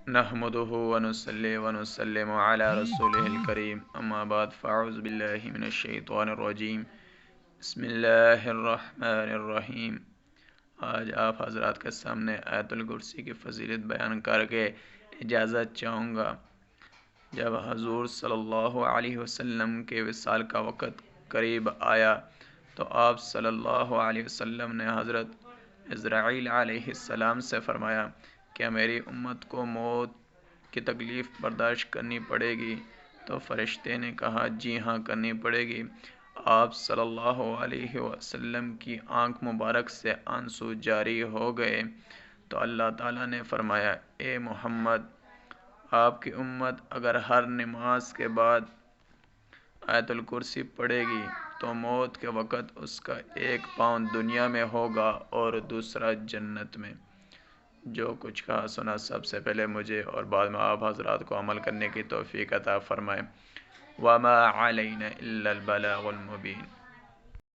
نحمده ونصلي ونسلم على رسوله الكريم اما بعد فاعوذ بالله من الشیطان الرجیم بسم اللہ الرحمن الرحیم۔ آج آپ حضرات کے سامنے آیت الکرسی کی فضیلت بیان کر کے اجازت چاہوں گا۔ جب حضور صلی اللہ علیہ وسلم کے وصال کا وقت قریب آیا تو آپ صلی اللہ علیہ وسلم نے حضرت عزرائیل علیہ السلام سے فرمایا، کیا میری امت کو موت کی تکلیف برداشت کرنی پڑے گی؟ تو فرشتے نے کہا، جی ہاں کرنی پڑے گی۔ آپ صلی اللہ علیہ وسلم کی آنکھ مبارک سے آنسو جاری ہو گئے تو اللہ تعالیٰ نے فرمایا، اے محمد، آپ کی امت اگر ہر نماز کے بعد آیت الکرسی پڑھے گی تو موت کے وقت اس کا ایک پاؤں دنیا میں ہوگا اور دوسرا جنت میں۔ جو کچھ کہا سنا سب سے پہلے مجھے اور بعد میں آپ حضرات کو عمل کرنے کی توفیق عطا فرمائے۔ وَمَا عَلَيْنَا إِلَّا الْبَلَاغُ الْمُبِينُ۔